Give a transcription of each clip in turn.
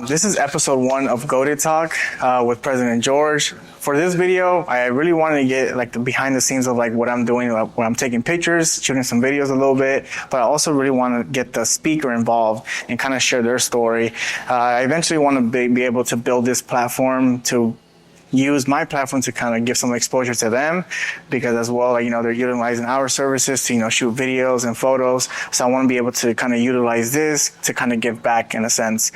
This is episode 1 of Goated Talk with President George. For this video, I really wanted to get like the behind the scenes of like what I'm doing, like, when I'm taking pictures, shooting some videos a little bit, but I also really want to get the speaker involved and kind of share their story. I eventually want to be able to build this platform to use my platform to kind of give some exposure to them, because as well, like, they're utilizing our services to, shoot videos and photos. So I want to be able to kind of utilize this to kind of give back in a sense.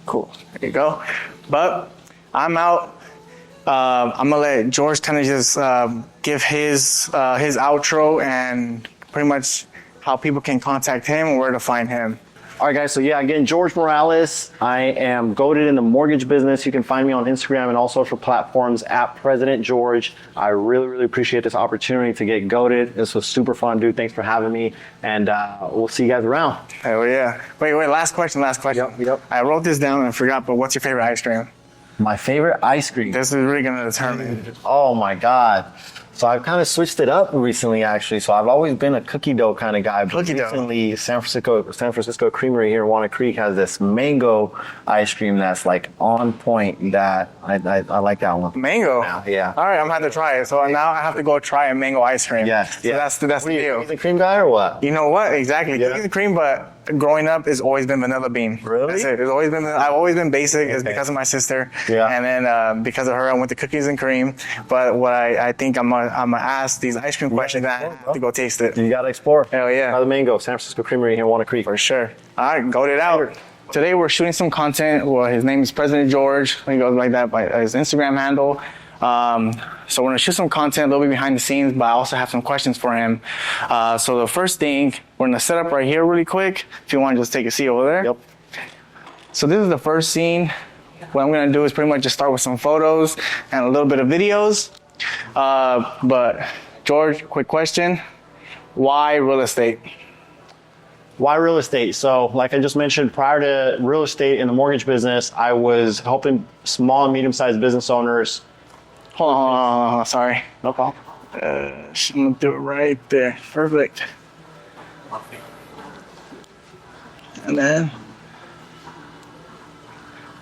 Cool. There you go. But I'm out. I'm gonna let George kind of just give his outro and pretty much how people can contact him and where to find him. All right, guys. So yeah, again, George Morales. I am goated in the mortgage business. You can find me on Instagram and all social platforms at President George. I really appreciate this opportunity to get goated. This was super fun, dude. Thanks for having me, and we'll see you guys around. Hell yeah. Wait. Last question. Yep. I wrote this down and I forgot, but what's your favorite ice cream? My favorite ice cream. This is really gonna determine. Oh my God. So I've kind of switched it up recently, actually. So I've always been a cookie dough kind of guy. But recently, San Francisco Creamery here in Walnut Creek has this mango ice cream that's like on point. That I like that one. Mango? Yeah. All right, I'm gonna have to try it. So now I have to go try a mango ice cream. Yes. So that's the deal. Cookies and cream guy or what? You know what? Exactly. Yeah. Cookies and cream, but growing up, it's always been vanilla bean. Really? That's it. I've always been basic. It's because of my sister. Yeah. And then because of her, I went to cookies and cream. But what I think I'm gonna ask these ice cream questions, I have to go taste it. You gotta explore. Hell yeah. Try the mango, San Francisco Creamery here in Walnut Creek. For sure. All right, goat it out. Today we're shooting some content. Well, his name is President George. He goes like that by his Instagram handle. So we're gonna shoot some content a little bit behind the scenes, but I also have some questions for him. So the first thing, we're gonna set up right here really quick. If you want to just take a seat over there. Yep. So this is the first scene. What I'm gonna do is pretty much just start with some photos and a little bit of videos. But George, quick question. Why real estate? Why real estate? So like I just mentioned, prior to real estate in the mortgage business, I was helping small and medium-sized business owners. Hold on. Sorry. No problem. I'm gonna do it right there. Perfect. And then,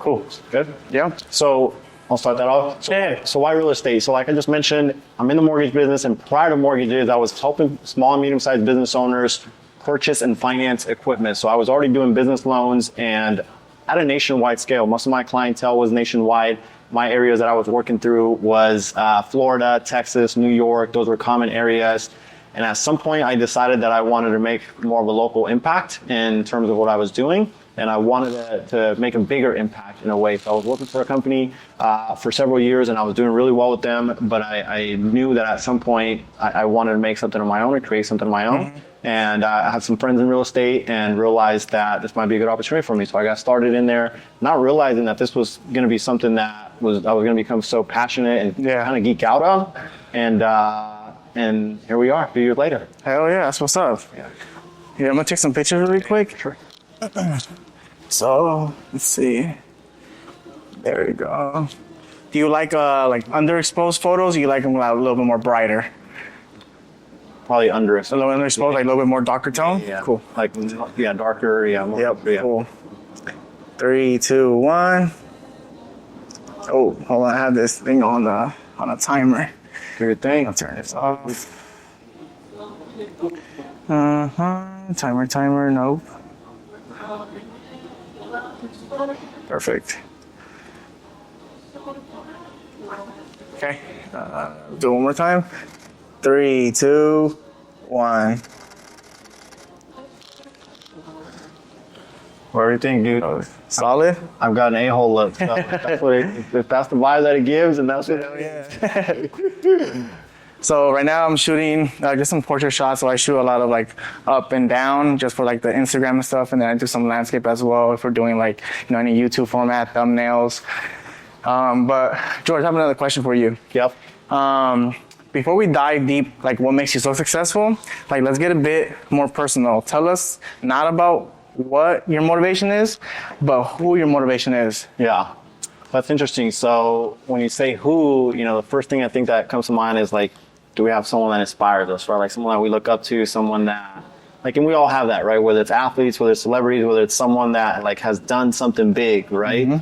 cool. Good. Yeah. So I'll start that off. So why real estate? So like I just mentioned, I'm in the mortgage business, and prior to mortgages, I was helping small and medium-sized business owners purchase and finance equipment. So I was already doing business loans and at a nationwide scale. Most of my clientele was nationwide. My areas that I was working through was Florida, Texas, New York. Those were common areas. And at some point, I decided that I wanted to make more of a local impact in terms of what I was doing. And I wanted to make a bigger impact in a way. So I was working for a company for several years, and I was doing really well with them. But I knew that at some point, I wanted to make something of my own or create something of my own. Mm-hmm. And I had some friends in real estate and realized that this might be a good opportunity for me. So I got started in there, not realizing that this was going to be something that I was going to become so passionate and kind of geek out on. And here we are a few years later. Hell yeah, that's what's up. Yeah, I'm gonna take some pictures really quick. Sure. So let's see. There we go. Do you like underexposed photos? Or you like them a little bit more brighter? Probably underexposed. A little underexposed, like a little bit more darker tone? Yeah. Cool. Like, darker, more. Yep, yeah. Cool. 3, 2, 1. Oh, hold on, I have this thing on a timer. Do your thing. I'll turn this off. Timer, nope. Perfect. Okay, do it one more time. 3, 2, 1. What do you think, dude? Solid? I've got an a-hole look. So if that's the vibe that it gives, and that's what it is. So right now I'm shooting just some portrait shots. So I shoot a lot of like up and down just for like the Instagram and stuff. And then I do some landscape as well if we're doing like, any YouTube format, thumbnails. But George, I have another question for you. Yep. Before we dive deep, like what makes you so successful, like let's get a bit more personal. Tell us not about what your motivation is, but who your motivation is. Yeah, that's interesting. So when you say who, the first thing I think that comes to mind is like, do we have someone that inspires us, right? Like someone that we look up to, someone that like, and we all have that, right? Whether it's athletes, whether it's celebrities, whether it's someone that like has done something big, right?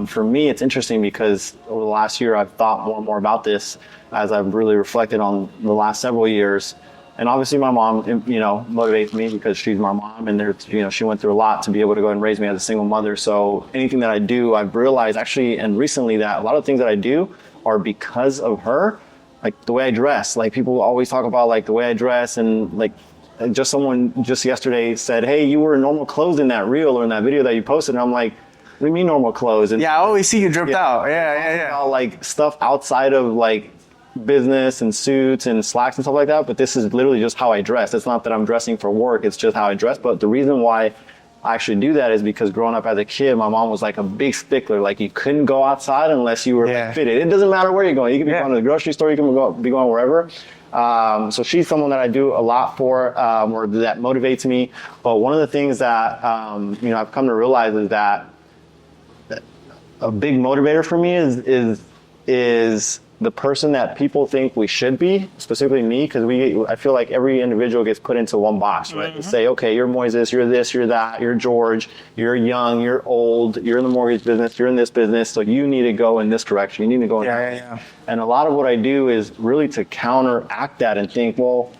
For me, it's interesting because over the last year, I've thought more and more about this as I've really reflected on the last several years. And obviously my mom, you know, motivates me because she's my mom, and there's, you know, she went through a lot to be able to go and raise me as a single mother. So anything that I do, I've realized actually, and recently, that a lot of things that I do are because of her. Like the way I dress, like people always talk about like the way I dress, and like just someone just yesterday said, hey, you were in normal clothes in that reel or in that video that you posted. And I'm like, what do you mean normal clothes? And yeah, I always see you dripped out. Yeah. about, like stuff outside of like business and suits and slacks and stuff like that, but this is literally just how I dress. It's not that I'm dressing for work, it's just how I dress. But the reason why I actually do that is because growing up as a kid, my mom was like a big stickler. Like you couldn't go outside unless you were fitted. It doesn't matter where you're going. You can be going to the grocery store, you can be going wherever. So she's someone that I do a lot for, or that motivates me. But one of the things that you know, I've come to realize is that a big motivator for me is the person that people think we should be, specifically me, because I feel like every individual gets put into one box, right? They say, okay, you're Moises, you're this, you're that, you're George, you're young, you're old, you're in the mortgage business, you're in this business, so you need to go in this direction. You need to go in that. And a lot of what I do is really to counteract that and think, well,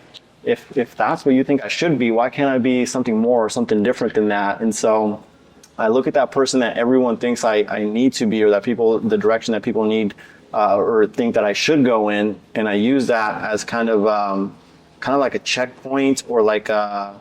if that's what you think I should be, why can't I be something more or something different than that? And so I look at that person that everyone thinks I need to be, or that the direction that people need or think that I should go in, and I use that as kind of like a checkpoint or like a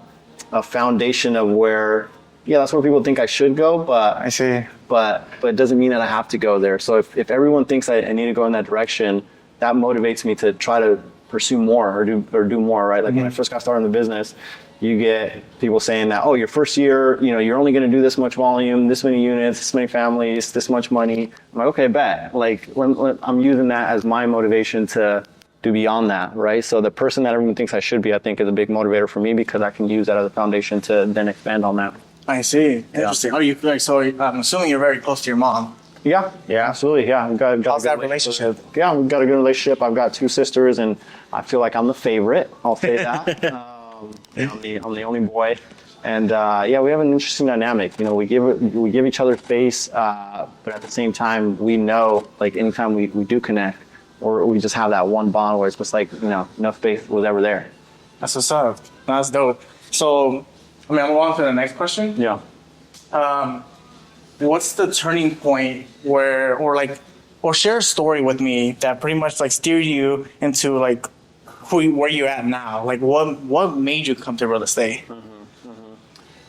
foundation of where, that's where people think I should go, but I see. But it doesn't mean that I have to go there. So if everyone thinks I need to go in that direction, that motivates me to try to pursue more or do more, right? Like when I first got started in the business, you get people saying that, oh, your first year, you're only going to do this much volume, this many units, this many families, this much money. I'm like, okay, bet. Like when I'm using that as my motivation to do beyond that, right? So the person that everyone thinks I should be, I think, is a big motivator for me, because I can use that as a foundation to then expand on that. I see. Interesting. Oh, so I'm assuming you're very close to your mom. Yeah, absolutely. Yeah, How's that relationship? Yeah, we've got a good relationship. I've got 2 sisters, and I feel like I'm the favorite. I'll say that. I'm the only boy, and we have an interesting dynamic. We give each other space, but at the same time, we know, like, anytime we do connect, or we just have that one bond where it's just like, no space was ever there. That's what's up. That's dope. So, I'm on to the next question. Yeah. What's the turning point or share a story with me that pretty much like steered you into like where you at now? Like what made you come to real estate?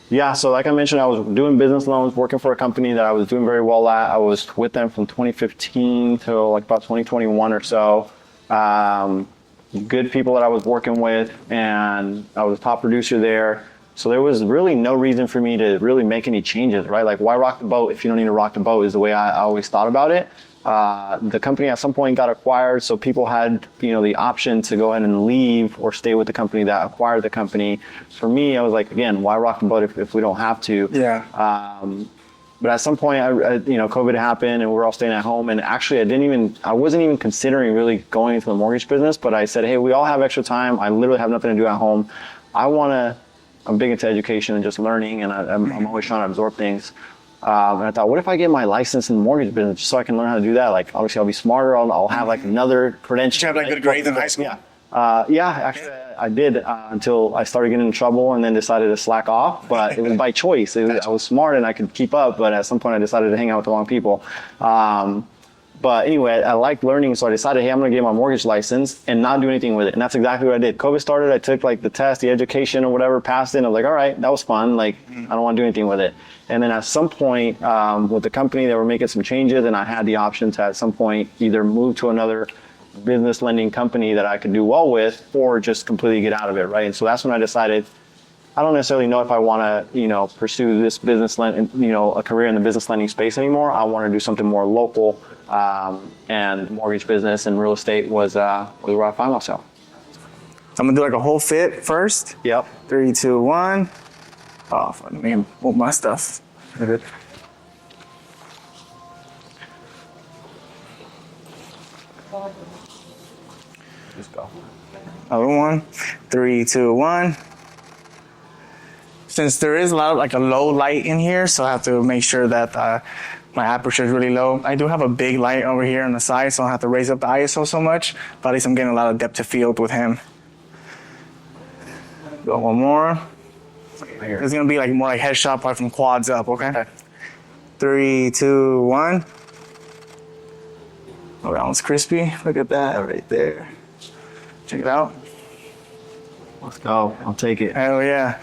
Yeah, so like I mentioned, I was doing business loans, working for a company that I was doing very well at. I was with them from 2015 till like about 2021 or so. Good people that I was working with, and I was a top producer there. So there was really no reason for me to really make any changes, right? Like, why rock the boat if you don't need to rock the boat, is the way I always thought about it. The company at some point got acquired, so people had, the option to go ahead and leave or stay with the company that acquired the company. For me, I was like, again, why rock the boat if we don't have to? Yeah. But at some point, COVID happened, and we were all staying at home. And actually, I wasn't even considering really going into the mortgage business. But I said, hey, we all have extra time. I literally have nothing to do at home. I'm big into education and just learning, and I'm always trying to absorb things. And I thought, what if I get my license in the mortgage business just so I can learn how to do that? Like, obviously, I'll be smarter. I'll have like another credential. Did you have like good grades in high school? Yeah. Actually, I did until I started getting in trouble, and then decided to slack off. But it was by choice. I was smart and I could keep up, but at some point I decided to hang out with the wrong people. But anyway, I liked learning, so I decided, hey, I'm going to get my mortgage license and not do anything with it. And that's exactly what I did. COVID started, I took like the test, the education or whatever, passed it. I was like, all right, that was fun. Like, I don't want to do anything with it. And then at some point, with the company, they were making some changes, and I had the option to at some point either move to another business lending company that I could do well with, or just completely get out of it, right? And so that's when I decided, I don't necessarily know if I want to, pursue this business a career in the business lending space anymore. I want to do something more local. And mortgage business and real estate was where I find myself. I'm gonna do like a whole fit first. Yep. 3, 2, 1. Oh, fuck, man, move my stuff. Good. Just go. Other one. 3, 2, 1. since there is a lot of like a low light in here, so I have to make sure that my aperture is really low. I do have a big light over here on the side, so I don't have to raise up the ISO so much, but at least I'm getting a lot of depth of field with him. Go one more. It's gonna be like more like headshot, probably from quads up, okay? 3, 2, 1. Oh, that one's crispy. Look at that right there. Check it out. Let's go. I'll take it. Hell yeah.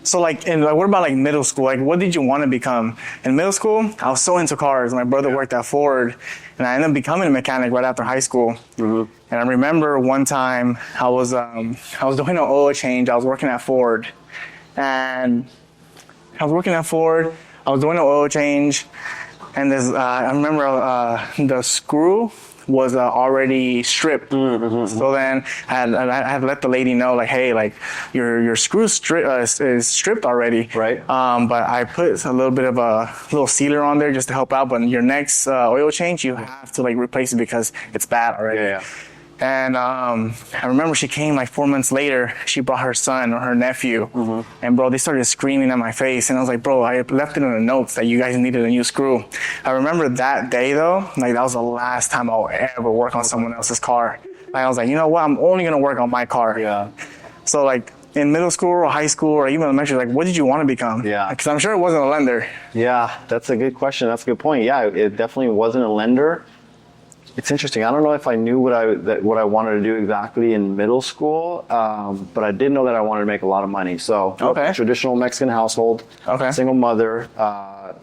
So like, what about like middle school? Like, what did you want to become? In middle school, I was so into cars. My brother worked at Ford, and I ended up becoming a mechanic right after high school. Mm-hmm. And I remember one time I was doing an oil change. I was working at Ford, and I was doing an oil change, and I remember the screw was already stripped. Mm-hmm. So then I had let the lady know, like, hey, like your screw is stripped already. Right. But I put a little bit of a little sealer on there just to help out. But your next oil change, you have to like replace it because it's bad already. Yeah. And I remember she came like 4 months later. She brought her son or her nephew, and bro, they started screaming at my face. And I was like, bro, I left it in the notes that you guys needed a new screw. I remember that day though, like that was the last time I'll ever work on someone else's car. Like I was like, you know what? I'm only gonna work on my car. Yeah. So like in middle school or high school or even elementary, like what did you want to become? Yeah. Because I'm sure it wasn't a lender. Yeah, that's a good question. That's a good point. Yeah, it definitely wasn't a lender. It's interesting. I don't know if I knew what I wanted to do exactly in middle school, but I did know that I wanted to make a lot of money. So, traditional Mexican household, single mother. I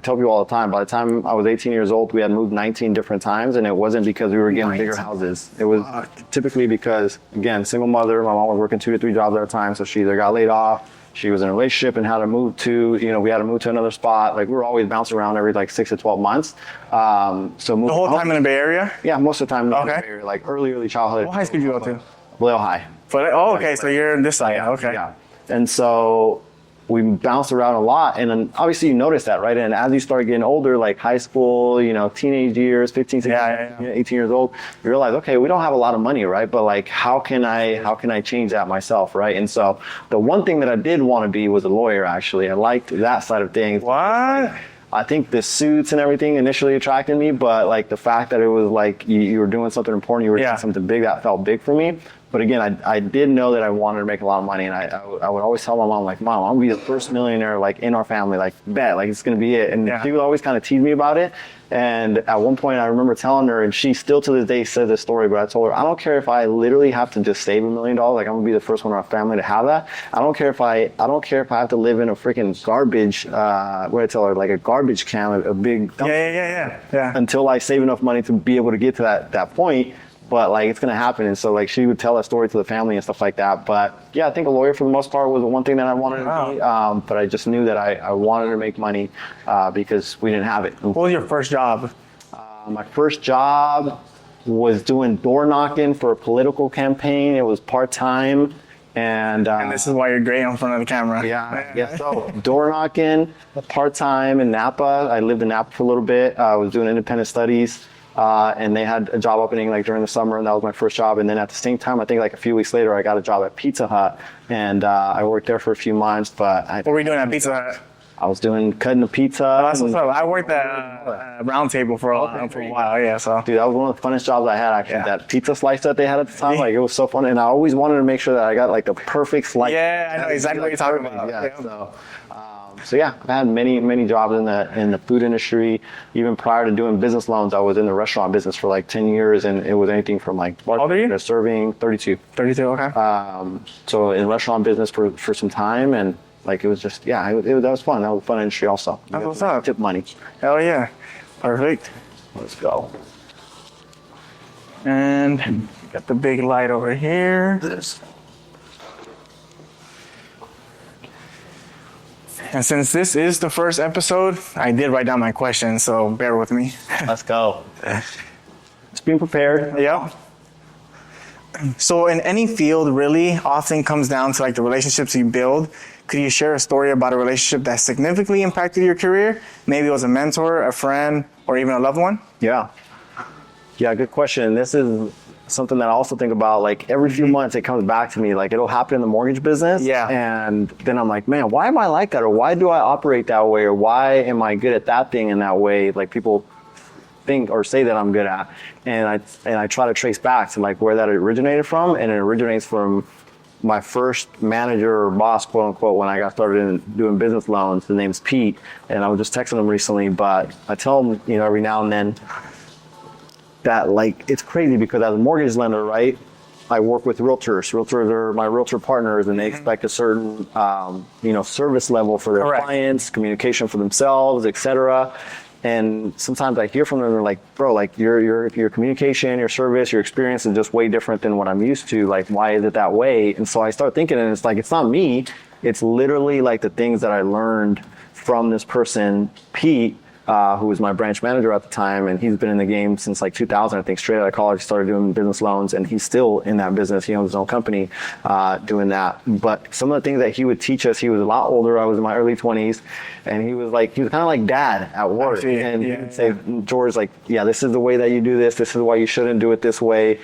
tell people all the time, by the time I was 18 years old, we had moved 19 different times, and it wasn't because we were getting bigger houses. It was typically because, again, single mother, my mom was working 2 to 3 jobs at a time, so she either got laid off, she was in a relationship and had to move to, we had to move to another spot. Like we were always bouncing around every like 6 to 12 months. So the whole time in the Bay Area? Yeah, most of the time in the Bay Area, like early childhood. What high school did you go to? Vallejo High. Okay, so you're in this side. Okay. Yeah. And so we bounced around a lot, and then obviously you notice that, right? And as you start getting older, like high school, teenage years, 15, 16, 18 years old, you realize, okay, we don't have a lot of money, right? But like, how can I change that myself, right? And so the one thing that I did want to be was a lawyer, actually. I liked that side of things. What? I think the suits and everything initially attracted me, but like the fact that it was like you were doing something important, you were doing something big, that felt big for me. But again, I did know that I wanted to make a lot of money, and I would always tell my mom, like, Mom, I'm gonna be the first millionaire, like, in our family, like, bet, like, it's gonna be it. And she would always kind of tease me about it. And at one point, I remember telling her, and she still to this day says this story, but I told her, I don't care if I literally have to just save $1 million, like, I'm gonna be the first one in our family to have that. I don't care if I have to live in a freaking garbage, what did I tell her, like a garbage can, a big dump, until I save enough money to be able to get to that point. But like, it's gonna happen. And so like, she would tell that story to the family and stuff like that. But yeah, I think a lawyer for the most part was the one thing that I wanted to be. But I just knew that I wanted to make money because we didn't have it. What was your first job? My first job was doing door knocking for a political campaign. It was part-time. And this is why you're great in front of the camera. Yeah. So door knocking, part-time in Napa. I lived in Napa for a little bit. I was doing independent studies. And they had a job opening like during the summer, and that was my first job. And then at the same time, I think like a few weeks later, I got a job at Pizza Hut, and I worked there for a few months. But what were you doing at Pizza Hut? I was cutting the pizza. That's what's up. I worked at Round Table for a while. Yeah, so dude, that was one of the funnest jobs I had actually. Yeah. That pizza slice that they had at the time, like it was so fun, and I always wanted to make sure that I got like the perfect slice. Yeah, I know exactly what you're talking about. Yeah. So yeah, I've had many jobs in the food industry. Even prior to doing business loans, I was in the restaurant business for like 10 years, and it was anything from like serving 32. 32, okay. So in restaurant business for some time, and like it was just that was fun. That was a fun industry also. That's what's up. Tip money. Hell yeah, perfect. Let's go. And got the big light over here. And since this is the first episode, I did write down my questions, so bear with me. Let's go. Just being prepared. Yeah. So in any field, really, often comes down to like the relationships you build. Could you share a story about a relationship that significantly impacted your career? Maybe it was a mentor, a friend, or even a loved one? Yeah, good question. This is something that I also think about, like every few months it comes back to me, like it'll happen in the mortgage business. Yeah. And then I'm like, man, why am I like that? Or why do I operate that way? Or why am I good at that thing in that way? Like people think or say that I'm good at. And I try to trace back to like where that originated from. And it originates from my first manager or boss, quote unquote, when I got started in doing business loans. His name's Pete, and I was just texting him recently, but I tell him, you know, every now and then that like, it's crazy because as a mortgage lender, right, I work with realtors. Realtors are my realtor partners, and they expect a certain, you know, service level for their Correct. clients, communication for themselves, etc. And sometimes I hear from them, they're like, bro, like your communication, your service, your experience is just way different than what I'm used to. Like, why is it that way? And so I start thinking, and it's like, it's not me. It's literally like the things that I learned from this person, Pete, who was my branch manager at the time. And he's been in the game since like 2000, I think, straight out of college, started doing business loans, and he's still in that business. He owns his own company doing that. But some of the things that he would teach us, he was a lot older. I was in my early 20s, and he was kind of like dad at work. And he would say, George, like, yeah, this is the way that you do this. This is why you shouldn't do it this way.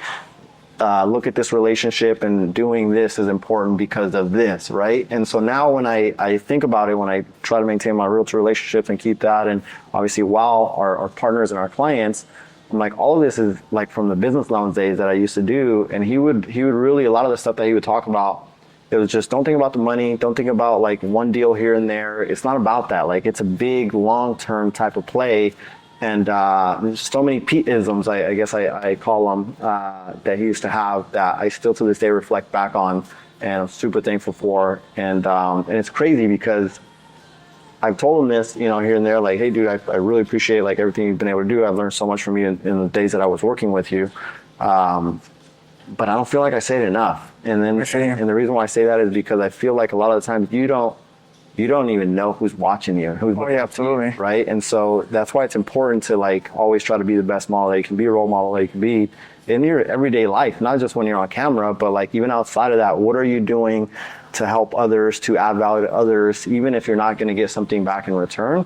Look at this relationship, and doing this is important because of this, right? And so now when I think about it, when I try to maintain my realtor relationships and keep that, and obviously wow our partners and our clients, I'm like, all of this is like from the business loans days that I used to do. And he would really, a lot of the stuff that he would talk about, it was just, don't think about the money, don't think about like one deal here and there. It's not about that. Like, it's a big long-term type of play. And there's so many Pete-isms, I guess I call them, that he used to have that I still to this day reflect back on, and I'm super thankful for. And it's crazy because I've told him this, you know, here and there, like, hey, dude, I really appreciate like everything you've been able to do. I've learned so much from you in the days that I was working with you. But I don't feel like I say it enough. And the reason why I say that is because I feel like a lot of the times you don't even know who's watching you. Absolutely. Right? And so that's why it's important to like always try to be the best model that you can be, a role model that you can be in your everyday life, not just when you're on camera, but like even outside of that. What are you doing to help others, to add value to others, even if you're not going to get something back in return?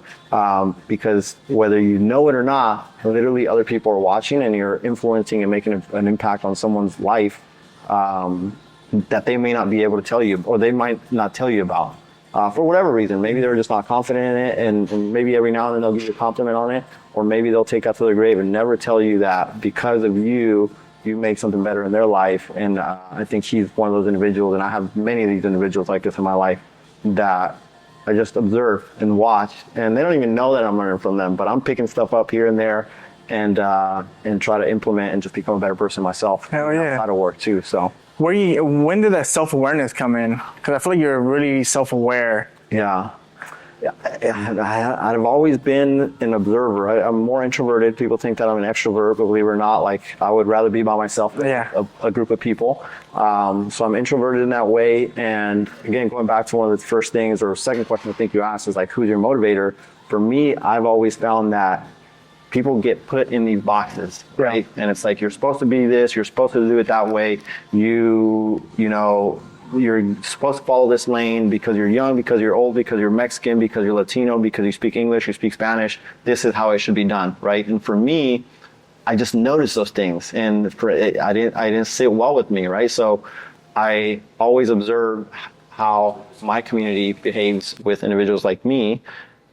Because whether you know it or not, literally other people are watching, and you're influencing and making an impact on someone's life that they may not be able to tell you, or they might not tell you about. For whatever reason, maybe they're just not confident in it, and maybe every now and then they'll give you a compliment on it, or maybe they'll take that to their grave and never tell you that because of you make something better in their life. And I think he's one of those individuals, and I have many of these individuals like this in my life that I just observe and watch, and they don't even know that I'm learning from them, but I'm picking stuff up here and there, and try to implement and just become a better person myself. Hell yeah. Outside of work too, so. When did that self-awareness come in? Because I feel like you're really self-aware. Yeah. I've always been an observer. I'm more introverted. People think that I'm an extrovert, but believe it or not, like I would rather be by myself than a group of people. So I'm introverted in that way. And again, going back to one of the first things or second question I think you asked is like, who's your motivator? For me, I've always found that people get put in these boxes, right? And it's like, you're supposed to be this, you're supposed to do it that way. You know, you're supposed to follow this lane because you're young, because you're old, because you're Mexican, because you're Latino, because you speak English, you speak Spanish. This is how it should be done, right? And for me, I just noticed those things, and I didn't sit well with me, right? So I always observe how my community behaves with individuals like me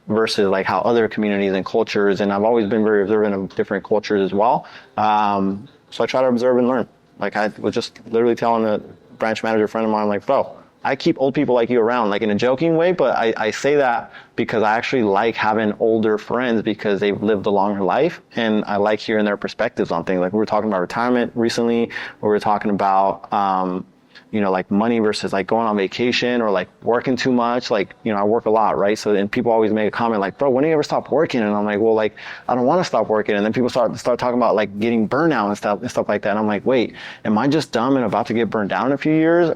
versus like how other communities and cultures, and I've always been very observant of different cultures as well. So I try to observe and learn. Like I was just literally telling a branch manager friend of mine, like, bro, I keep old people like you around, like in a joking way, but I say that because I actually like having older friends because they've lived a longer life, and I like hearing their perspectives on things. Like we were talking about retirement recently, or we were talking about, you know, like money versus like going on vacation or like working too much. Like, you know, I work a lot, right? So, and people always make a comment like, bro, when do you ever stop working? And I'm like, well, like, I don't want to stop working. And then people start talking about like getting burnout and stuff like that. And I'm like, wait, am I just dumb and about to get burned out in a few years,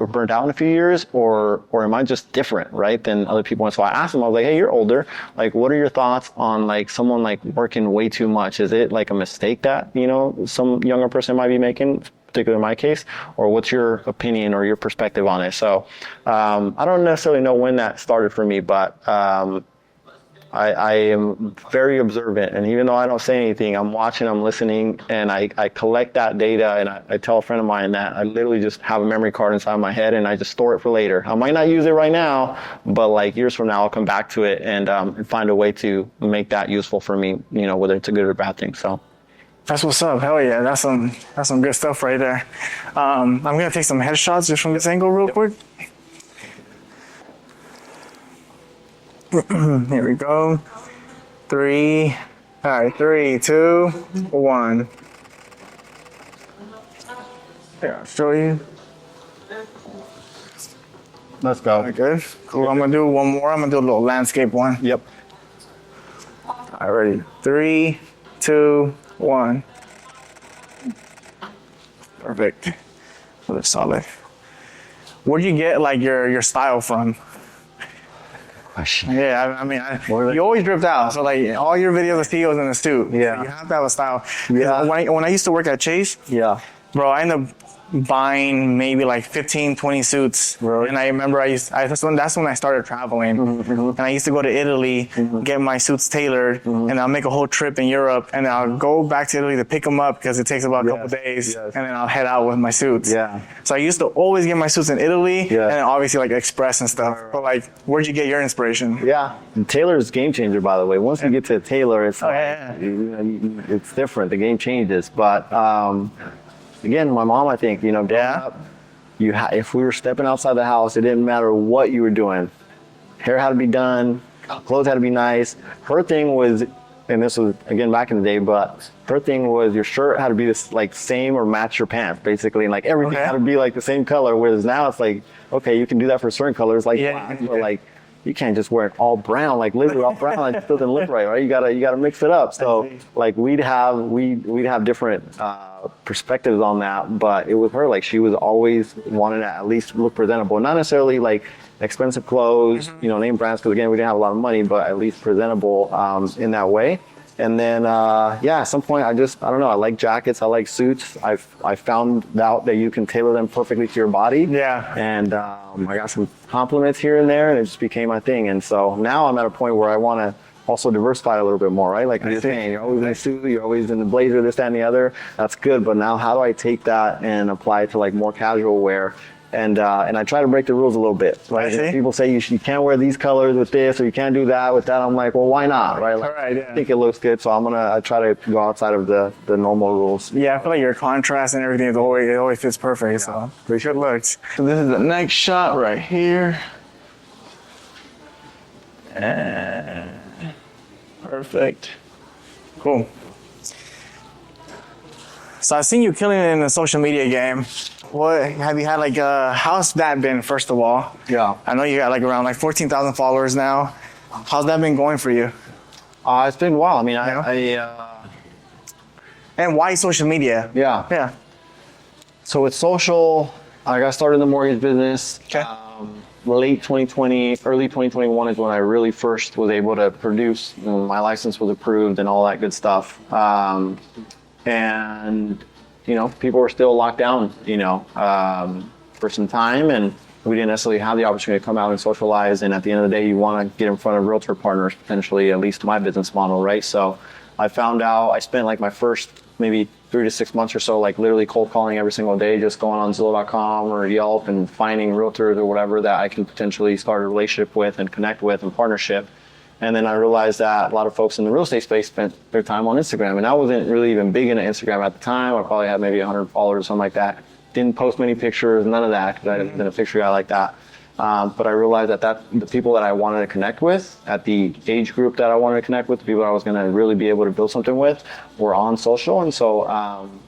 or am I just different, right, than other people? And so I asked them, I was like, hey, you're older. Like, what are your thoughts on like someone like working way too much? Is it like a mistake that, you know, some younger person might be making, particularly in my case, or what's your opinion or your perspective on it? So I don't necessarily know when that started for me, but I am very observant, and even though I don't say anything, I'm watching, I'm listening, and I collect that data, and I tell a friend of mine that I literally just have a memory card inside my head, and I just store it for later. I might not use it right now, but like years from now, I'll come back to it and find a way to make that useful for me, you know, whether it's a good or bad thing. So. That's what's up. Hell yeah. That's some good stuff right there. I'm going to take some headshots just from this angle real quick. Here we go. 3. All right. 3, 2, 1. Here, I'll show you. Let's go. All right, good. Cool. I'm going to do one more. I'm going to do a little landscape one. Yep. All right, ready. 3, 2, 1. Perfect. So they're solid. Where'd you get like your style from? Question. Yeah, I mean, you always dripped out. So like all your videos I see you was in a suit. Yeah. So you have to have a style. Yeah. When I used to work at Chase, Yeah. bro, I ended up buying maybe like 15, 20 suits. Really? And I remember that's when I started traveling. And I used to go to Italy, get my suits tailored, and I'll make a whole trip in Europe, and I'll go back to Italy to pick them up because it takes about a couple days, and then I'll head out with my suits. Yeah. So I used to always get my suits in Italy, and Yeah. then obviously like Express and stuff. But like, where'd you get your inspiration? Yeah. And Taylor's game changer, by the way. Once you get to Taylor, it's it's different. The game changes. But again, my mom, I think, you know, if we were stepping outside the house, it didn't matter what you were doing. Hair had to be done, clothes had to be nice. Her thing was, and this was again back in the day, but her thing was your shirt had to be this like same or match your pants, basically, and like everything had to be like the same color. Whereas now it's like, okay, you can do that for certain colors, like black, but like you can't just wear it all brown, like literally all brown. Like it doesn't look right? You gotta mix it up. So like we'd have different perspectives on that, but it was her, like she was always wanting to at least look presentable, not necessarily like expensive clothes, you know, name brands, because again we didn't have a lot of money, but at least presentable in that way. And then at some point I don't know, I like jackets, I like suits. I found out that you can tailor them perfectly to your body. Yeah. And I got some compliments here and there, and it just became my thing. And so now I'm at a point where I want to also diversify a little bit more, right? Like you're saying, you're always in a suit, you're always in the blazer, this, that, and the other. That's good, but now how do I take that and apply it to like more casual wear? And I try to break the rules a little bit, right? If people say you can't wear these colors with this, or you can't do that with that, I'm like, well, why not, right? Like, I think it looks good, so I try to go outside of the normal rules. Yeah, I feel like your contrast and everything it always fits perfect. So pretty good looks. So this is the next shot right here. Perfect. Cool. So I've seen you killing it in the social media game. What have you had like? How's that been? First of all, Yeah, I know you got like around like 14,000 followers now. How's that been going for you? it's been wild. I mean, And why social media? Yeah. So with social, I got started in the mortgage business. Okay. Late 2020, early 2021 is when I really first was able to produce. My license was approved and all that good stuff. And you know, people were still locked down, you know, for some time, and we didn't necessarily have the opportunity to come out and socialize. And at the end of the day, you want to get in front of realtor partners, potentially, at least my business model, right? So I found out, I spent like my first maybe 3 to 6 months or so, like literally cold calling every single day, just going on Zillow.com or Yelp and finding realtors or whatever that I can potentially start a relationship with and connect with and partnership. And then I realized that a lot of folks in the real estate space spent their time on Instagram. And I wasn't really even big into Instagram at the time. I probably had maybe 100 followers or something like that. Didn't post many pictures, none of that, because I wasn't a picture guy like that. But I realized that the people that I wanted to connect with, at the age group that I wanted to connect with, the people I was going to really be able to build something with, were on social. And so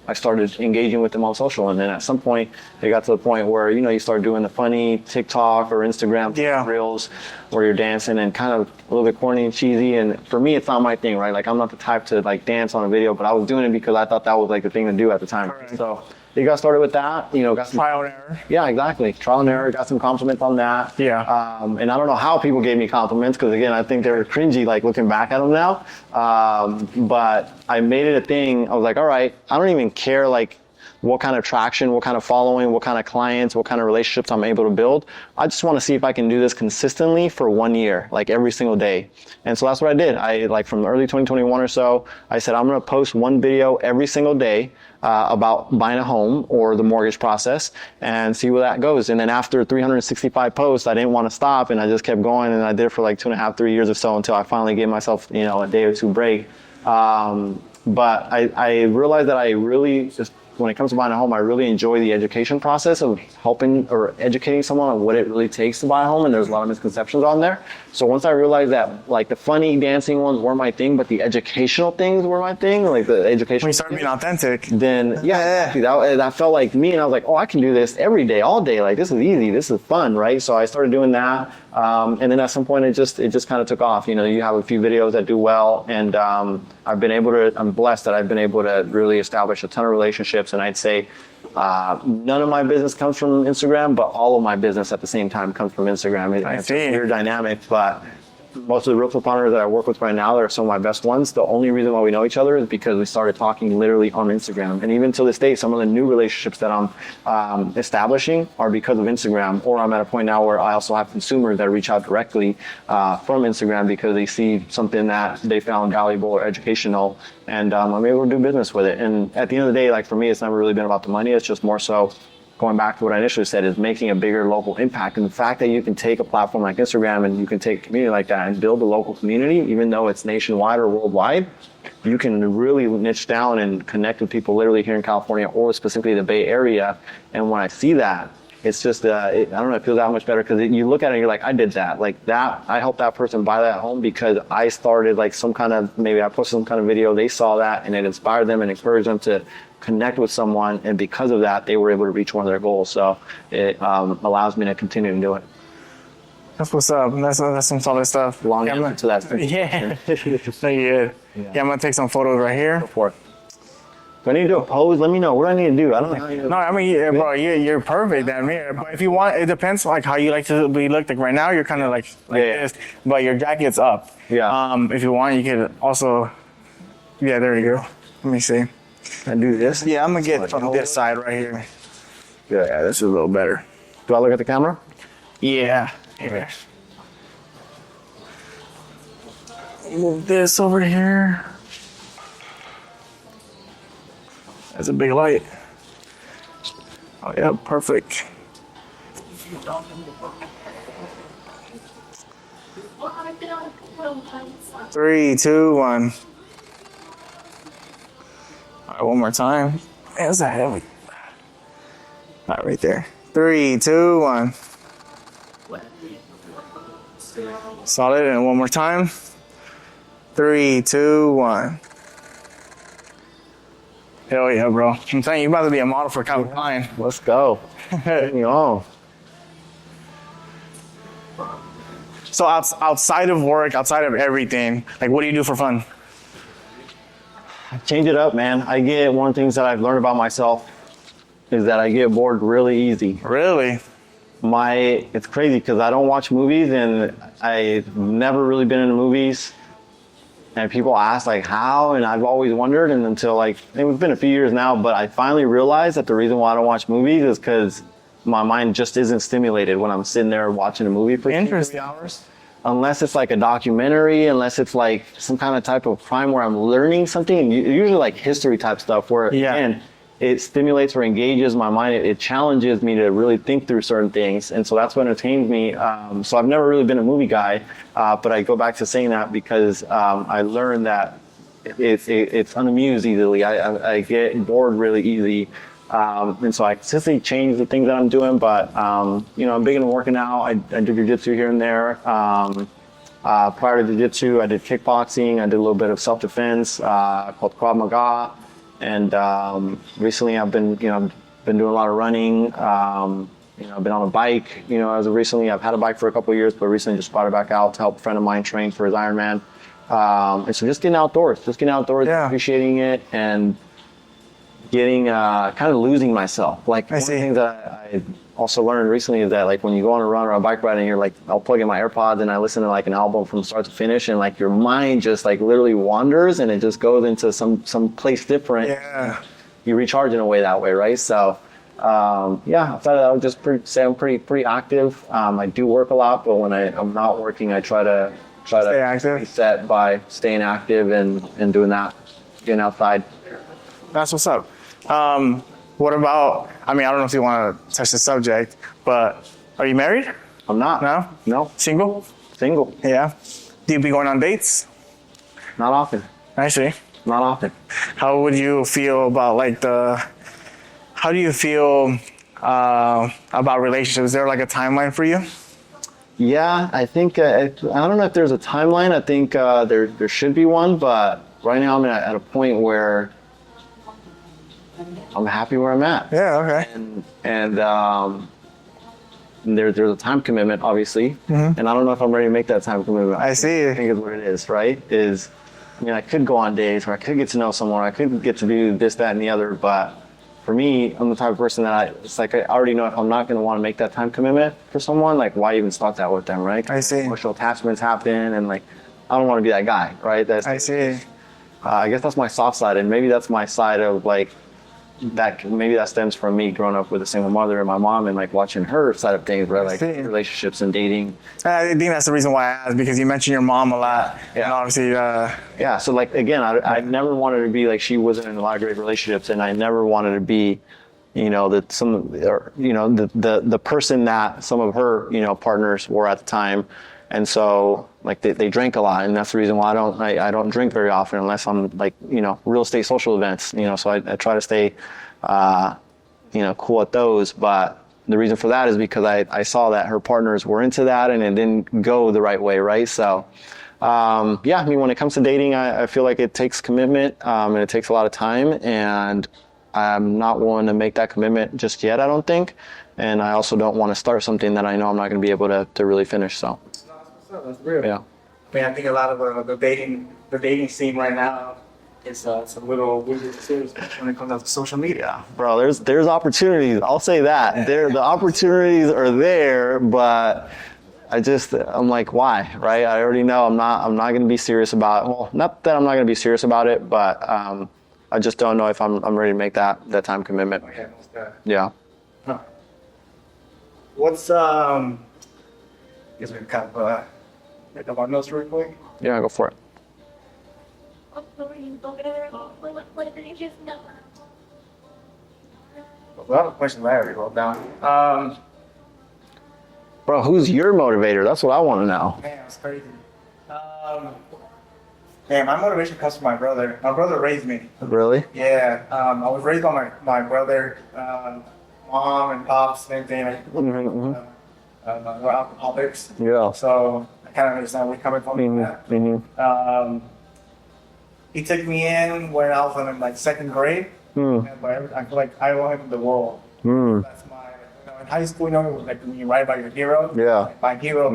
I started engaging with them on social. And then at some point, it got to the point where, you know, you start doing the funny TikTok or Instagram reels where you're dancing and kind of a little bit corny and cheesy. And for me, it's not my thing, right? Like, I'm not the type to like dance on a video, but I was doing it because I thought that was like the thing to do at the time. Right. So you got started with that, you know, got some trial and error. Yeah, exactly. Trial and error, got some compliments on that. Yeah. And I don't know how people gave me compliments, because again, I think they're cringy, like looking back at them now. But I made it a thing. I was like, all right, I don't even care like what kind of traction, what kind of following, what kind of clients, what kind of relationships I'm able to build. I just want to see if I can do this consistently for 1 year, like every single day. And so that's what I did. I like from early 2021 or so, I said, I'm going to post one video every single day about buying a home or the mortgage process and see where that goes. And then after 365 posts, I didn't want to stop, and I just kept going, and I did it for like 2.5, 3 years or so until I finally gave myself, you know, a day or two break. But I realized that I really just, when it comes to buying a home, I really enjoy the education process of helping or educating someone on what it really takes to buy a home. And there's a lot of misconceptions on there. So once I realized that like the funny dancing ones were my thing, but the educational things were my thing, like the education. When you started being authentic. Then yeah, exactly. That felt like me, and I was like, oh, I can do this every day, all day. Like this is easy, this is fun, right? So I started doing that, and then at some point it just kind of took off. You know, you have a few videos that do well, and I'm blessed that I've been able to really establish a ton of relationships. And I'd say none of my business comes from Instagram, but all of my business at the same time comes from Instagram. It's a weird dynamic, but most of the real estate partners that I work with right now, they're some of my best ones. The only reason why we know each other is because we started talking literally on Instagram. And even to this day, some of the new relationships that I'm establishing are because of Instagram. Or I'm at a point now where I also have consumers that reach out directly from Instagram because they see something that they found valuable or educational, and I'm able to do business with it. And at the end of the day, like for me, it's never really been about the money. It's just more so going back to what I initially said, is making a bigger local impact. And the fact that you can take a platform like Instagram and you can take a community like that and build a local community, even though it's nationwide or worldwide, you can really niche down and connect with people literally here in California or specifically the Bay Area. And when I see that, it's just, I don't know, it feels that much better because you look at it and you're like, I did that. Like that, I helped that person buy that home because I started like some kind of, maybe I posted some kind of video, they saw that and it inspired them and encouraged them to connect with someone. And because of that, they were able to reach one of their goals. So it allows me to continue to do it. That's what's up. That's some solid stuff. Long answer to that. Yeah. Yeah, I'm going to take some photos right here. Go for it. If I need to do a pose, let me know. What do I need to do? I don't know. No, I mean, yeah, bro, you're perfect. I mean, but if you want, it depends like how you like to be looked. Like right now, you're kind of like this, but your jacket's up. Yeah. If you want, you could also, yeah, there you go. Let me see. Can I do this? Yeah, I'm gonna get from this side right here. Yeah, this is a little better. Do I look at the camera? Yeah. Here. Move this over here. That's a big light. Oh yeah, perfect. 3, 2, 1. All right, one more time. Man, that's a heavy. All right, right there. 3, 2, 1. Solid, and one more time. 3, 2, 1. Hell yeah, bro. I'm telling you, you're about to be a model for Calvin Klein. Let's go. So outside of work, outside of everything, like what do you do for fun? Change it up, man. One of the things that I've learned about myself is that I get bored really easy. Really? It's crazy because I don't watch movies and I've never really been into movies. And people ask like how, and I've always wondered, and until like, it's been a few years now, but I finally realized that the reason why I don't watch movies is because my mind just isn't stimulated when I'm sitting there watching a movie for 2-3 hours. Unless it's like a documentary, unless it's like some kind of type of crime where I'm learning something, and usually like history type stuff where again, it stimulates or engages my mind. It challenges me to really think through certain things. And so that's what entertains me. So I've never really been a movie guy, but I go back to saying that because I learned that it's unamused easily. I get bored really easy. And so I consistently change the things that I'm doing, but, I'm big into working out. I do jiu-jitsu here and there. Prior to jiu-jitsu, I did kickboxing. I did a little bit of self-defense, called Krav Maga. And, recently I've been doing a lot of running. I've been on a bike, as of recently. I've had a bike for a couple of years, but recently just brought it back out to help a friend of mine train for his Ironman. And so just getting outdoors, appreciating it, and getting kind of losing myself. Like one of the things that I also learned recently is that like when you go on a run or a bike ride and you're like, I'll plug in my AirPods and I listen to like an album from start to finish, and like your mind just like literally wanders and it just goes into some place different. Yeah. you recharge in a way that way, right? So yeah, I thought I would just say I'm pretty active. I do work a lot, but when I'm not working, I try to Stay active. reset by staying active and doing that, getting outside. That's what's up. What about, I mean, I don't know if you want to touch the subject, but are you married? I'm not. No. Single? Single. Yeah. Do you be going on dates? Not often. I see. Not often. How would you feel about how do you feel about relationships? Is there like a timeline for you? Yeah, I think, I don't know if there's a timeline. I think there should be one, but right now I'm at a point where I'm happy where I'm at. Yeah, okay. And there's a time commitment, obviously, and I don't know if I'm ready to make that time commitment. I see. I think is what it is, right? I mean, I could go on dates, or I could get to know someone, I could get to do this, that, and the other, but for me, I'm the type of person that it's like I already know if I'm not going to want to make that time commitment for someone, like why even start that with them, right? I see. Emotional attachments happen, and like I don't want to be that guy, right? I see. I guess that's my soft side, and maybe that's my side of like that. Maybe that stems from me growing up with a single mother and my mom, and like watching her side of things, right? Like relationships and dating. I think that's the reason why I asked, because you mentioned your mom a lot. Yeah. And obviously, yeah. So like again, I never wanted to be like she wasn't in a lot of great relationships, and I never wanted to be, the person that some of her partners were at the time. And so like they drank a lot, and that's the reason why I don't drink very often unless I'm like, real estate social events, so I try to stay, cool at those. But the reason for that is because I saw that her partners were into that and it didn't go the right way. Right. So, yeah, I mean, when it comes to dating, I feel like it takes commitment, and it takes a lot of time, and I'm not willing to make that commitment just yet, I don't think. And I also don't want to start something that I know I'm not going to be able to really finish. So. That's real. Yeah. I mean, I think a lot of the dating scene right now is it's a little weird too, especially when it comes out to social media. Yeah, bro. There's opportunities. I'll say that. The opportunities are there, but I'm like, why? Right? I already know I'm not going to be serious about it. Well, not that I'm not going to be serious about it, but I just don't know if I'm ready to make that time commitment. Okay, yeah. Huh. What's I guess we can kind of pick up our notes real quick. Yeah, go for it. A lot of questions I already wrote down. Bro, who's your motivator? That's what I want to know. Man, that's crazy. Man, my motivation comes from my brother. My brother raised me. Really? Yeah. I was raised by my brother, mom and pops, same thing. We're alcoholics. Yeah. So I kind of understand where you're coming from. He took me in when I was in like second grade. But I feel like I owe him the world. That's my, in high school, like when you write about your hero. Yeah. Like my hero.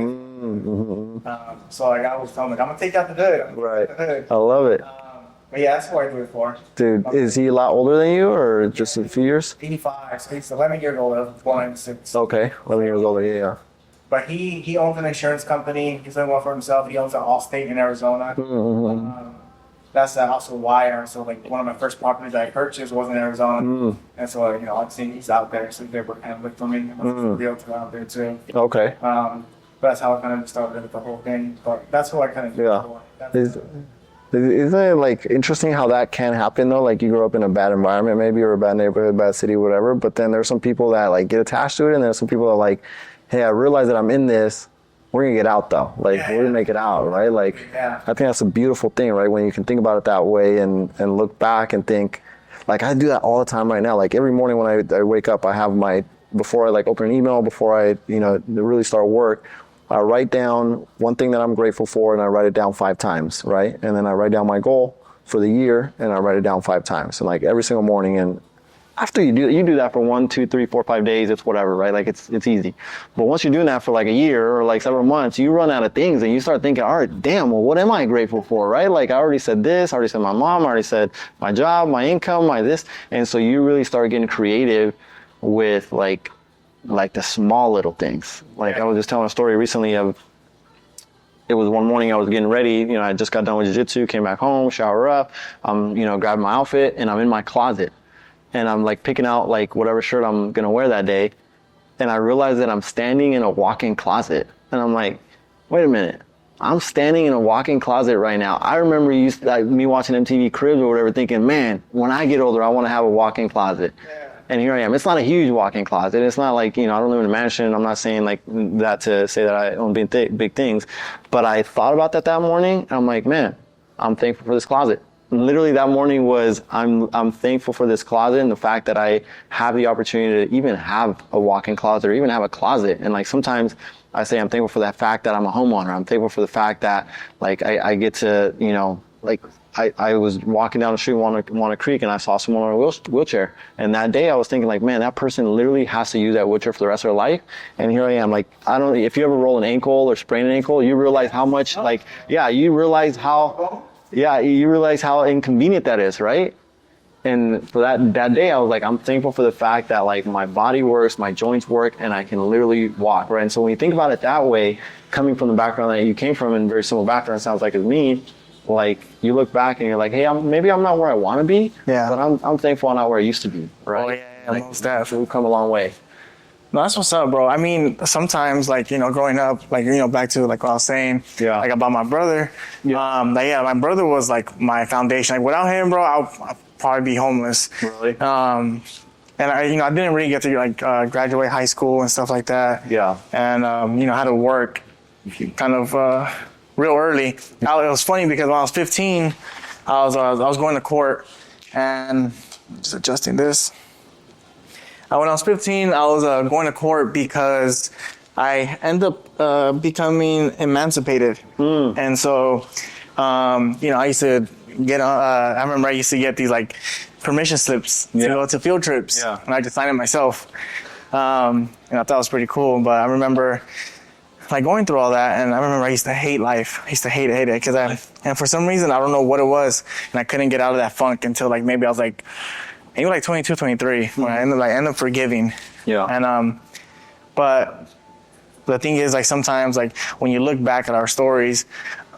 So like I always tell him, like, I'm gonna take out the hood. Right. I love it. But yeah, that's what I do it for. Dude, is he a lot older than you, or just a few years? 85, so he's 11 years old. I was born in 6. Okay, 11 years older, yeah. But he owns an insurance company. He's doing well for himself. He owns an Allstate in Arizona. That's also why. So like one of my first properties that I purchased was in Arizona, and so I've seen he's out there, so they were kind of looked for me. And there's a realtor out there too. Okay. But that's how I kind of started with the whole thing. But that's who I kind of do it for. Isn't it like interesting how that can happen though? Like you grow up in a bad environment maybe, or a bad neighborhood, bad city, whatever. But then there's some people that like get attached to it, and there's some people that are like, hey, I realize that I'm in this. We're gonna get out though. Like we're gonna make it out, right? Like I think that's a beautiful thing, right? When you can think about it that way and look back and think, like I do that all the time right now. Like every morning when I wake up, I have before I like open an email, before I really start work, I write down one thing that I'm grateful for, and I write it down 5 times, right? And then I write down my goal for the year, and I write it down 5 times, and like every single morning. And after you do that for 1, 2, 3, 4, 5 days, it's whatever, right? Like it's easy. But once you're doing that for like a year or like several months, you run out of things, and you start thinking, all right, damn, well, what am I grateful for, right? Like I already said this, I already said my mom, I already said my job, my income, my this, and so you really start getting creative with like the small little things. Like I was just telling a story recently of, it was one morning I was getting ready, I just got done with jiu-jitsu, came back home, shower up, grabbing my outfit, and I'm in my closet. and I'm like picking out like whatever shirt I'm gonna wear that day, and I realize that I'm standing in a walk-in closet, and I'm like, wait a minute, I'm standing in a walk-in closet right now. I remember me watching MTV Cribs or whatever, thinking, man, when I get older, I want to have a walk-in closet. Yeah. And here I am. It's not a huge walk-in closet. It's not like, I don't live in a mansion. I'm not saying like that to say that I own big things. But I thought about that morning, and I'm like, man, I'm thankful for this closet. And literally that morning was, I'm thankful for this closet and the fact that I have the opportunity to even have a walk-in closet or even have a closet. And like sometimes I say I'm thankful for that fact that I'm a homeowner. I'm thankful for the fact that like I get to, like I was walking down the street Wanna Creek, and I saw someone on a wheelchair. And that day I was thinking like, man, that person literally has to use that wheelchair for the rest of their life. And here I am, like, if you ever roll an ankle or sprain an ankle, you realize how much you realize how inconvenient that is, right? And for that day, I was like, I'm thankful for the fact that like my body works, my joints work, and I can literally walk, right? And so when you think about it that way, coming from the background that you came from, and very similar background, sounds like it's me, like you look back and you're like, hey, maybe I'm not where I want to be, but I'm thankful I'm not where I used to be, right? Oh yeah, like, most definitely. We've come a long way. No, that's what's up, bro. I mean, sometimes, like, growing up, like, back to, like, what I was saying, like, about my brother. My brother was, like, my foundation. Like, without him, bro, I'll probably be homeless. Really? And I didn't really get to, like, graduate high school and stuff like that. Yeah. And, I had to work kind of real early. It was funny because when I was 15, I was going to court, and just adjusting this. When I was 15, I was going to court because I ended up becoming emancipated. And so, I used to get, I remember I used to get these like permission slips to go to field trips. Yeah. And I just signed it myself. And I thought it was pretty cool. But I remember like going through all that, and I remember I used to hate life. I used to hate it and for some reason, I don't know what it was, and I couldn't get out of that funk until like maybe I was like, he was like 22, 23 when I ended up forgiving. Yeah. And but the thing is, like, sometimes, like, when you look back at our stories,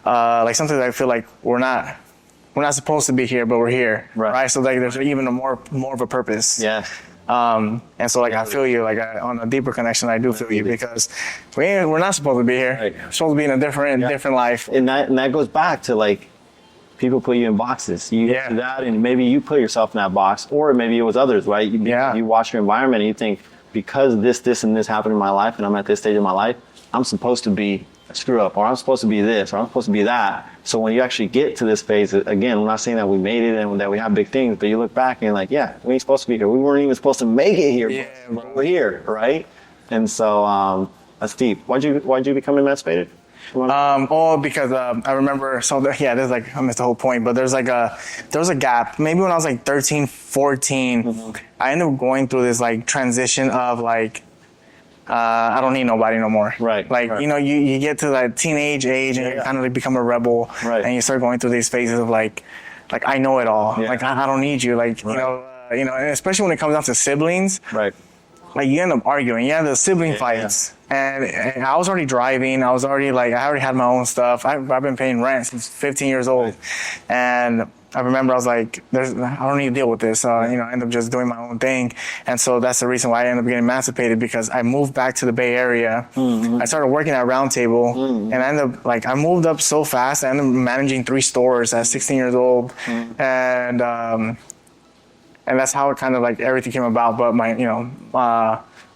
like, sometimes I feel like we're not supposed to be here, but we're here, right? So like, there's even more of a purpose. Yeah. And so like, I feel you, like, on a deeper connection, I do feel you, because we're not supposed to be here. Right. We're supposed to be in a different life. And that goes back to like, people put you in boxes. You do that, and maybe you put yourself in that box, or maybe it was others, right? You watch your environment and you think, because this and this happened in my life, and I'm at this stage of my life, I'm supposed to be a screw up, or I'm supposed to be this, or I'm supposed to be that. So when you actually get to this phase, again, we're not saying that we made it and that we have big things, but you look back and you're like, yeah, we ain't supposed to be here. We weren't even supposed to make it here, but we're here, right? And so that's deep. Why'd you become emancipated? Because I remember, there's like, I missed the whole point, but there was a gap. Maybe when I was like 13, 14, I ended up going through this like transition of like, I don't need nobody no more. Right. Like, you get to that teenage age, and you kind of like become a rebel, and you start going through these phases of like I know it all. Yeah. Like, I don't need you. Like, and especially when it comes down to siblings. Right. Like, you end up arguing. You have the sibling fights. And I was already driving. I already had my own stuff. I've been paying rent since 15 years old. And I remember I was like, I don't need to deal with this. I ended up just doing my own thing. And so that's the reason why I ended up getting emancipated, because I moved back to the Bay Area. I started working at Round Table, and I ended up, like, I moved up so fast. I ended up managing 3 stores at 16 years old. And that's how it kind of like everything came about. But my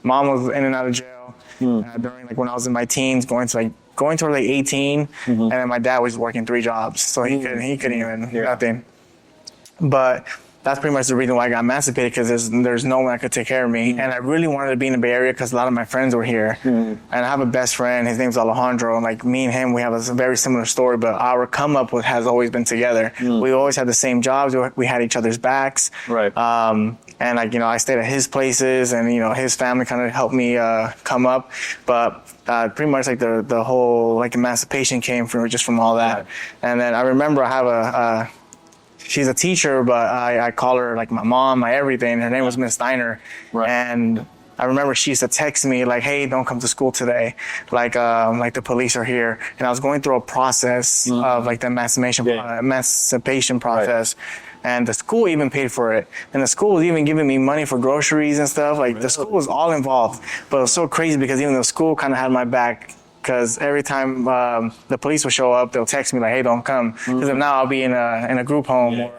mom was in and out of jail during like when I was in my teens, going to like 18, and then my dad was working 3 jobs, so he couldn't even nothing. But that's pretty much the reason why I got emancipated, because there's no one that could take care of me, and I really wanted to be in the Bay Area because a lot of my friends were here, and I have a best friend. His name's Alejandro, and like me and him, we have a very similar story, but our come up has always been together. We always had the same jobs. We had each other's backs. Right. And like, I stayed at his places, and his family kind of helped me come up, but pretty much like the whole like emancipation came from all that. Right. And then I remember I have she's a teacher, but I call her like my mom, my everything. Her name was Miss Steiner. Right. And I remember she used to text me like, "Hey, don't come to school today. Like the police are here." And I was going through a process of like the emancipation process. And the school even paid for it. And the school was even giving me money for groceries and stuff. Like the school was all involved. But it was so crazy because even the school kind of had my back. Because every time the police would show up, they'll text me like, "Hey, don't come." Because if not, I'll be in a group home. Or,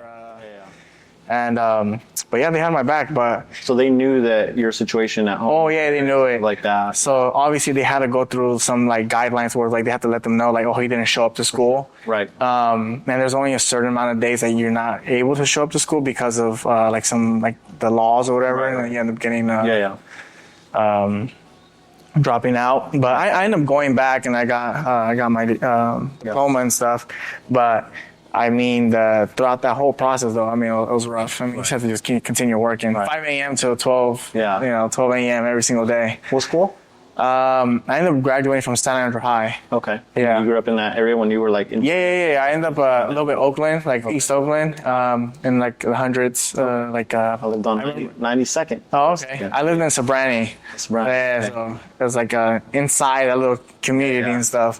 but yeah, they had my back. But so they knew that your situation at home. Oh yeah, they knew it like that. So obviously they had to go through some like guidelines where like they have to let them know like, oh, he didn't show up to school. Right. And there's only a certain amount of days that you're not able to show up to school because of like some like the laws or whatever, and then you end up getting dropping out. But I ended up going back and I got my diploma and stuff. But I mean, throughout that whole process, though, I mean, it was rough. I mean, you just have to just continue working. 5 a.m. till 12, 12 a.m. every single day. What school? I ended up graduating from San Andrew High. Okay. Yeah. You grew up in that area when you were like in... Yeah. I ended up a little bit Oakland, like East Oakland, in like the hundreds. I lived on 92nd. Oh, okay. Yeah. I lived in Sobrani. Yeah, so it was like inside a little community and stuff.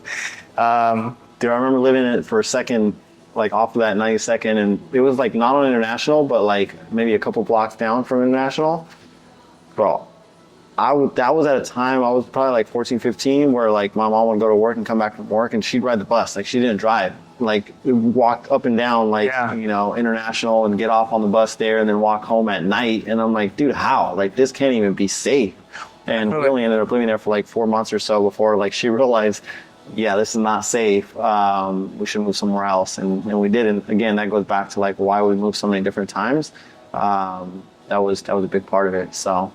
Dude, I remember living in it for a second, like off of that 92nd, and it was like not on International, but like maybe a couple blocks down from International. Bro, that was at a time I was probably like 14, 15, where like my mom would go to work and come back from work and she'd ride the bus. Like she didn't drive. Like walk up and down like International and get off on the bus there and then walk home at night. And I'm like, dude, how? Like this can't even be safe. And we only ended up living there for like 4 months or so before like she realized, yeah, this is not safe. We should move somewhere else. And we did. And again, that goes back to like why we moved so many different times. That was a big part of it. So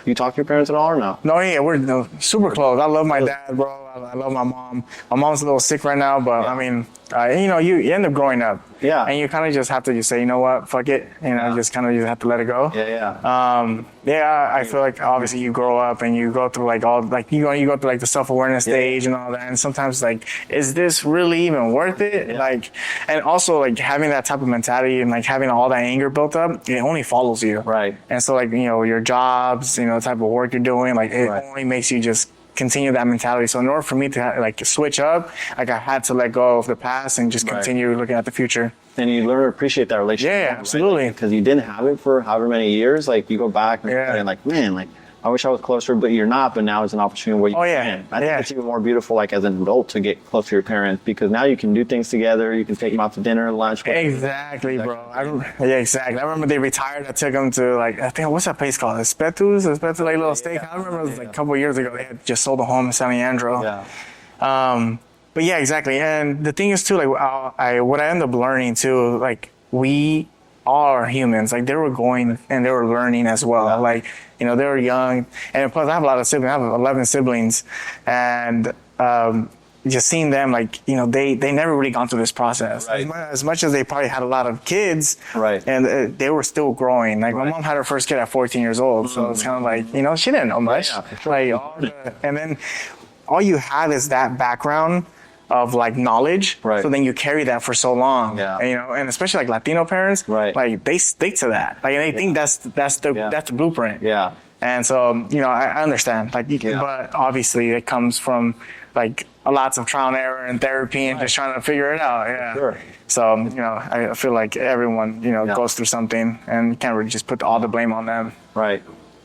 you talk to your parents at all or no? No, yeah, we're super close. I love my dad, bro. I love my mom. My mom's a little sick right now, but I mean, you end up growing up. Yeah. And you kind of just have to just say, you know what, fuck it. Just kind of just have to let it go. I feel like obviously you grow up and you go through like all, like you go through like the self-awareness stage and all that. And sometimes like, is this really even worth it? Yeah. Like, and also like having that type of mentality and like having all that anger built up, it only follows you. Right. And so like, your jobs, the type of work you're doing, like it only makes you just continue that mentality. So in order for me to like switch up, like I had to let go of the past and just continue looking at the future. And you learn to appreciate that relationship. Yeah, absolutely. Because you didn't have it for however many years. Like you go back and like, man, like I wish I was closer, but you're not. But now it's an opportunity where you can. I think it's even more beautiful, like as an adult, to get close to your parents because now you can do things together. You can take them out to dinner, lunch. Exactly, bro. Exactly. I remember they retired. I took them to like, I think, what's that place called? Espetu's, like little steak. I remember it was like a couple of years ago. They had just sold a home in San Leandro. Yeah. But yeah, exactly. And the thing is too, like what I ended up learning too, like we are humans. Like they were going and they were learning as well. Yeah. Like, they were young. And plus I have a lot of siblings. I have 11 siblings. And just seeing them, like, they never really gone through this process. Right. As much as they probably had a lot of kids. Right. And they were still growing. Like my mom had her first kid at 14 years old. So it's kind of like, she didn't know much. Yeah, sure. And then all you have is that background of like knowledge, so then you carry that for so long, and especially like Latino parents, like they stick to that, like and they think that's the blueprint, and so I understand, like but obviously it comes from like lots of trial and error and therapy and just trying to figure it out, so I feel like everyone goes through something and you can't really just put all the blame on them.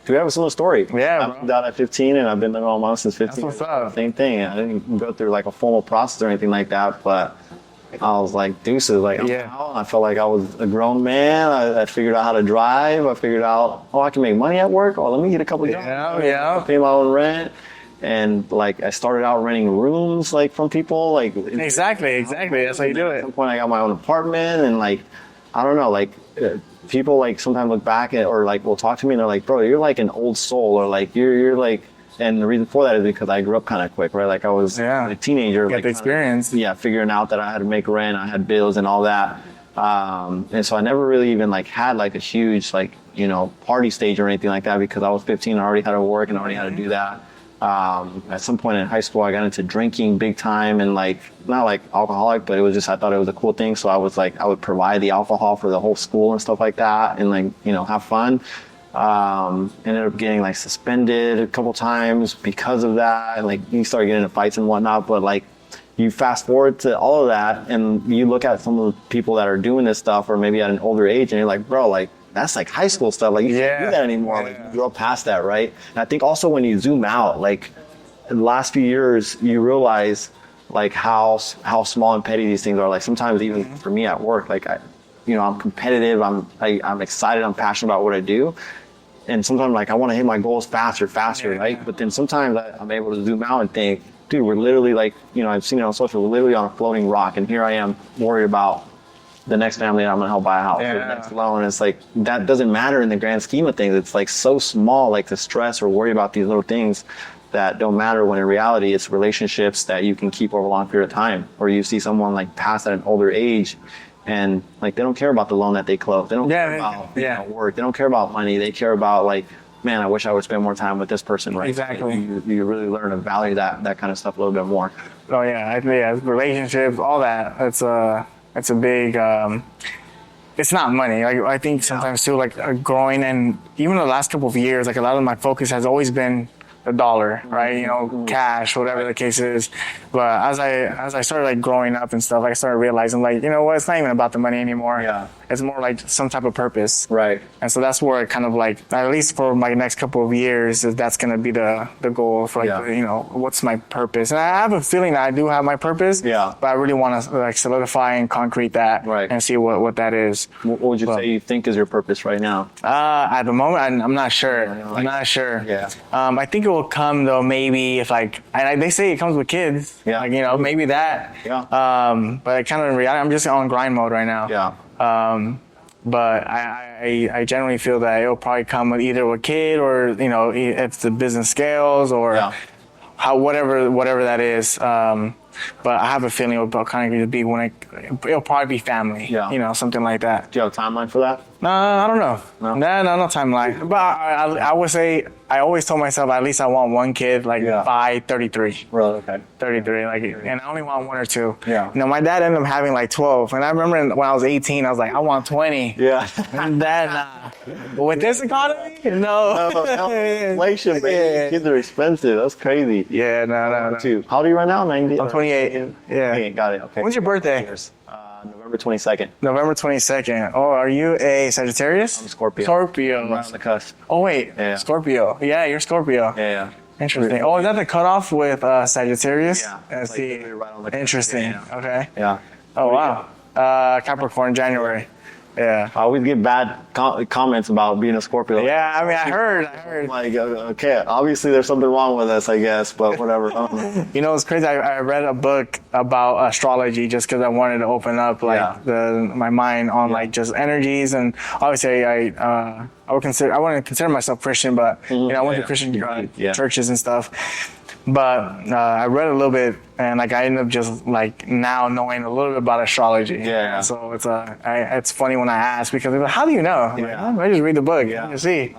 Do we have a similar story? Yeah, I moved out at 15 and I've been living on my own since 15. That's what's up. Same thing. I didn't go through like a formal process or anything like that, but I was like deuces. Like I felt like I was a grown man. I figured out how to drive. I figured out, I can make money at work. Let me get a couple jobs. Pay my own rent. And like I started out renting rooms like from people. Like exactly. That's how you do it. At some point I got my own apartment and like I don't know, like people like sometimes look back at or like will talk to me and they're like, bro, you're like an old soul, or like you're like, and the reason for that is because I grew up kind of quick, right? Like I was a teenager, like the experience, figuring out that I had to make rent, I had bills and all that, and so I never really even like had like a huge like party stage or anything like that because I was 15 and I already had to work and I already had to do that. At some point in high school, I got into drinking big time and like, not like alcoholic, but it was just, I thought it was a cool thing. So I was like, I would provide the alcohol for the whole school and stuff like that and like, have fun. Ended up getting like suspended a couple times because of that. And like you started getting into fights and whatnot. But like you fast forward to all of that and you look at some of the people that are doing this stuff or maybe at an older age and you're like, bro, like that's like high school stuff. Like you can't do that anymore. Like you grow past that, right? And I think also when you zoom out, like in the last few years, you realize like how small and petty these things are. Like sometimes even for me at work, like I'm competitive. I'm excited. I'm passionate about what I do. And sometimes like I want to hit my goals faster, right? But then sometimes I'm able to zoom out and think, dude, we're literally like, I've seen it on social, we're literally on a floating rock. And here I am worried about the next family that I'm going to help buy a house or the next loan. It's like, that doesn't matter in the grand scheme of things. It's like so small, like to stress or worry about these little things that don't matter when in reality it's relationships that you can keep over a long period of time. Or you see someone like pass at an older age and like they don't care about the loan that they closed. They don't care about work. They don't care about money. They care about like, man, I wish I would spend more time with this person, right? Exactly. You really learn to value that kind of stuff a little bit more. Oh yeah, relationships, all that. It's a big. It's not money. Like I think sometimes too, like growing and even the last couple of years, like a lot of my focus has always been the dollar, right? Cash, whatever the case is. But as I started like growing up and stuff, I started realizing like, it's not even about the money anymore. Yeah. It's more like some type of purpose. Right. And so that's where it kind of like, at least for my next couple of years, that's going to be the goal for like, what's my purpose? And I have a feeling that I do have my purpose. Yeah. But I really want to like solidify and concrete that and see what that is. What would you say you think is your purpose right now? At the moment, I'm not sure. I'm not sure. Yeah. I think it will come though, maybe if like, and they say it comes with kids. Yeah. Like, maybe that. Yeah. But I kind of in reality, I'm just on grind mode right now. Yeah. But I generally feel that it'll probably come with either a kid or, if the business scales or whatever that is. But I have a feeling it'll kind of be it'll probably be family, something like that. Do you have a timeline for that? No, I don't know. No timeline. But I would say, I always told myself at least I want one kid by 33. Really? Okay. 33, and I only want one or two. Yeah. My dad ended up having 12. And I remember when I was 18, I was like, I want 20. Yeah. And then, with this economy, no. Inflation, baby. Kids are expensive. That's crazy. Yeah, no. How old are you right now? 90? I'm 28. Yeah. Got it. Okay. When's your birthday? November 22nd. November 22nd. Oh, are you a Sagittarius? I'm Scorpio. Scorpio. Right on the cusp. Oh, wait. Yeah. Scorpio. Yeah, you're Scorpio. Yeah. Interesting. Oh, is that the cutoff with Sagittarius? Yeah. I see. Right on the cusp. Interesting. Yeah. Okay. Yeah. Oh, wow. Capricorn, January. Yeah. I always get bad comments about being a Scorpio. Yeah, I mean, I heard. Like, okay, obviously there's something wrong with us, I guess, but whatever. It's crazy. I read a book about astrology just because I wanted to open up my mind on just energies, and obviously I wouldn't consider myself Christian, but I went to Christian churches and stuff. But I read a little bit, and I ended up just now knowing a little bit about astrology. Yeah. So it's funny when I ask because they're like, "How do you know?" I just read the book. Yeah. You see.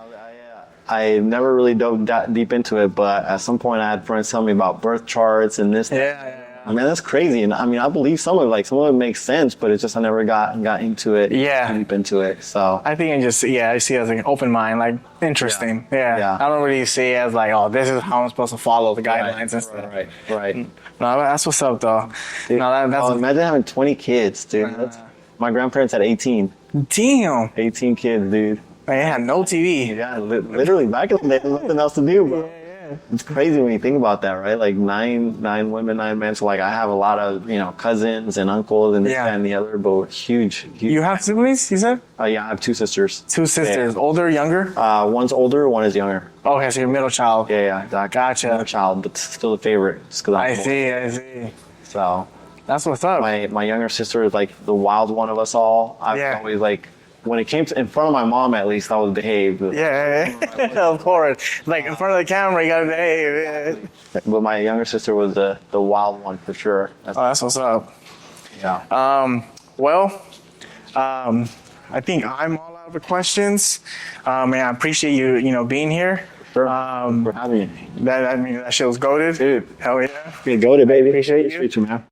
I never really dove that deep into it, but at some point I had friends tell me about birth charts and this. Yeah. I mean, that's crazy. And I mean, I believe some of it makes sense, but it's just I never got into it. Yeah. Deep into it. So I think I see it as an open mind, interesting. Yeah. I don't really see it as this is how I'm supposed to follow the guidelines and stuff. Right. No, that's what's up though. Dude, imagine having 20 kids, dude. My grandparents had 18. Damn. 18 kids, dude. They had no TV. Yeah, literally back in the day, there's nothing else to do, bro. It's crazy when you think about that, right? Like nine women, 9 men. So I have a lot of cousins and uncles and this, that, and the other, but huge. You have siblings? You said? Yeah, I have 2 sisters. 2 sisters, older, younger? One's older, one is younger. Okay, so you're middle child. Yeah, exactly. Gotcha. Middle child, but still the favorite. Just 'cause I see. So that's what's up. My younger sister is the wild one of us all. I've always when it came to in front of my mom, at least I was behaved. Yeah, of course. In front of the camera, you gotta behave. But my younger sister was the wild one for sure. That's what's up. Yeah. I think I'm all out of questions. And I appreciate you being here. Sure. For having me. That shit was goated. Dude. Hell yeah. You're goated, baby. Appreciate you. Appreciate you, man.